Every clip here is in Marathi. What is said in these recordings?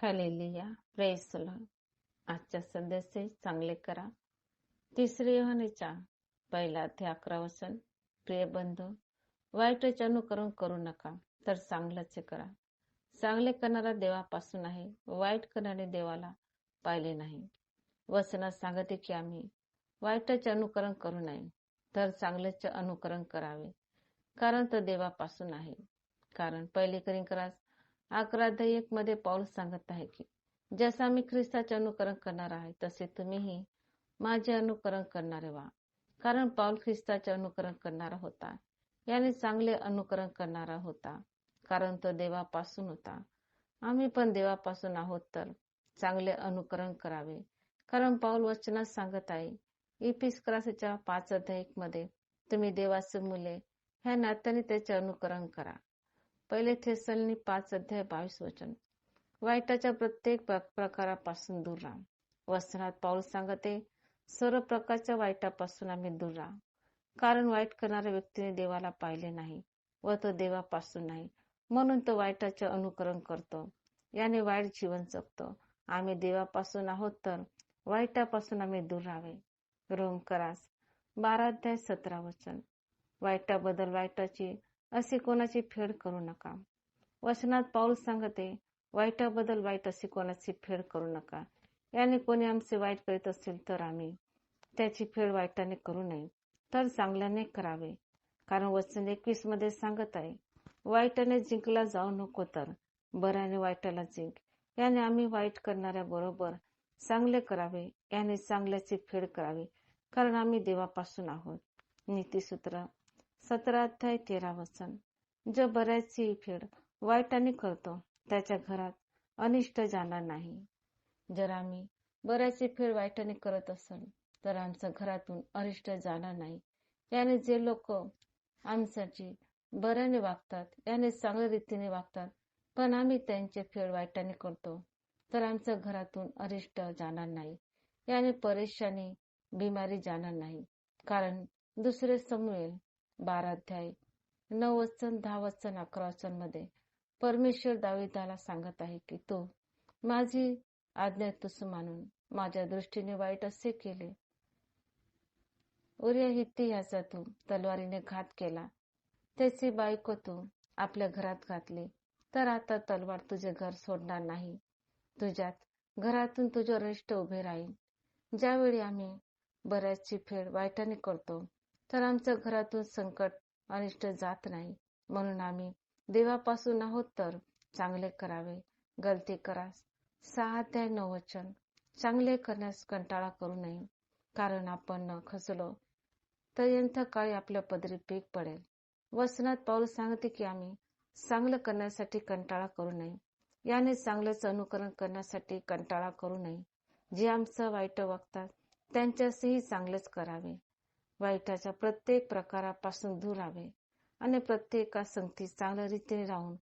Hallelujah, praise the Lord. आजच्या संदेशाचे चांगले करा. 3 योहानेच्या 1:11 वचन. प्रिय बंधू, वाईटाचे अनुकरण करू नका, तर चांगल्याचे करा. चांगले करणारा देवापासून आहे, वाईट करणारे देवाला पाहिले नाही. वचनात सांगते की आम्ही वाईटाचे अनुकरण करू नये, तर चांगल्याचे अनुकरण करावे, कारण तो देवापासून आहे. कारण 1 कोरिन्थीयर 11:1 मध्ये पौल सांगत आहे की जसं आम्ही ख्रिस्ताचे अनुकरण करणार आहे, तसे तुम्हीही माझे अनुकरण करणारे व्हा. कारण पौल ख्रिस्ताचे अनुकरण करणारा होता, याने चांगले अनुकरण करणारा होता, कारण तो देवापासून होता. आम्ही पण देवापासून आहोत, तर चांगले अनुकरण करावे. कारण पौल वचनात सांगत आहे, इफिसकरासच्या 5:1 मध्ये तुम्ही देवाचे मुले ह्या नात्याने त्याचे अनुकरण करा. 1 थेसलोनिके 5:22 वचन. वाईटाच्या प्रत्येक प्रकारापासून दूर राहा. वचनात पौल सांगते, सर्व प्रकारच्या वाईटापासून आम्ही दूर राहा. कारण वाईट करणाऱ्या व्यक्तीने देवाला पाहिले नाही व तो देवापासून नाही, म्हणून तो वाईटाचे अनुकरण करतो, याने वाईट जीवन जगतो. आम्ही देवापासून आहोत, तर वाईटापासून आम्ही दूर राहावे. रोमकरास 12:17 वचन. वाईटाबद्दल वाईटाची अशी कोणाची फेड करू नका. वचनात पौल सांगते, वाईटाबद्दल वाईट अशी कोणाची फेड करू नका. याने कोणी आमचे वाईट करीत असेल, तर आम्ही त्याची फेड वाईटाने करू नये, तर चांगल्याने करावे. कारण वचन 21 मध्ये सांगत आहे, वाईटाने जिंकला जाऊ नको, तर बऱ्याने वाईटाला जिंक. याने आम्ही वाईट करणाऱ्या बरोबर चांगले करावे, याने चांगल्याची फेड करावी, कारण आम्ही देवापासून आहोत. नीतिसूत्र 17:13 वचन. जो बऱ्याची फेड वाईटाने करतो, त्याच्या घरात अनिष्ट जाणार नाही. जर आम्ही बऱ्याची फेड वाईटाने करत असेल, तर आमच्या घरातून अनिष्ट जाणार नाही. याने जे लोक आमच्याशी बऱ्याने वागतात, याने चांगल्या रीतीने वागतात, पण आम्ही त्यांचे फेड वाईटाने करतो, तर आमच्या घरातून अरिष्ट जाणार नाही. याने परेशानी, बिमारी जाणार नाही. कारण 2 शमूएल 12:9 वचन, 10 वचन, 11 वचन मध्ये परमेश्वर दाविदाला सांगत आहे की तू माझी आज्ञा तुस मानून माझ्या दृष्टीने वाईट असे केले. उरिया हित्ती याचा तू तलवारीने घात केला, त्याची बायको तू आपल्या घरात घातली, तर आता तलवार तुझे घर सोडणार नाही. तुझ्यात घरातून तुझे अरिष्ट उभे राहील. ज्यावेळी आम्ही बऱ्याचची फेड वाईटाने करतो, तर आमच्या घरातून संकट अनिष्ट जात नाही. म्हणून आम्ही देवापासून आहोत, तर चांगले करावे. गलती करास 6:9 वचन. चांगले करण्यास कंटाळा करू नये, कारण आपण न खचलो तर यंथा काळी आपल्या पदरी पीक पडेल. वचनात पौल सांगते की आम्ही चांगलं करण्यासाठी कंटाळा करू नये. याने चांगलेच अनुकरण करण्यासाठी कंटाळा करू नये. जे आमचं वाईट वागतात त्यांच्याशीही चांगलेच करावे. वाईटाच्या प्रत्येक प्रकारापासून दूर राहावे आणि प्रत्येका संगती चांगल्या रीतीने राहून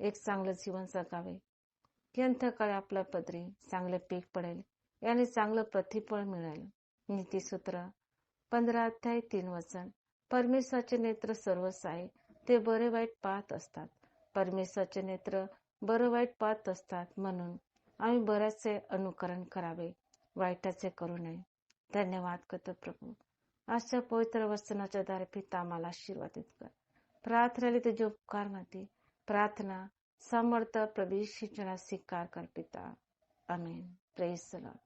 एक चांगलं जीवन जगावे. यंथकाळी आपल्या पदरी चांगले पीक पडेल, याने चांगलं प्रतिफळ मिळेल. नीतिसूत्र 15:3 वचन. परमेश्वराचे नेत्र सर्वच आहे, ते बरे वाईट पाहत असतात. परमेश्वराचे नेत्र बरं वाईट पाहत असतात, म्हणून आम्ही बऱ्याचे अनुकरण करावे, वाईटाचे करू नये. धन्यवाद करतो प्रभू. आजच्या पवित्र वचनाच्या द्वारे पिता आम्हाला आशीर्वादित कर. प्रार्थना तुझे उपकार मध्ये प्रार्थना समर्थ प्रभू येशूच्या नावात स्वीकार कर पिता. आमेन. Praise the Lord.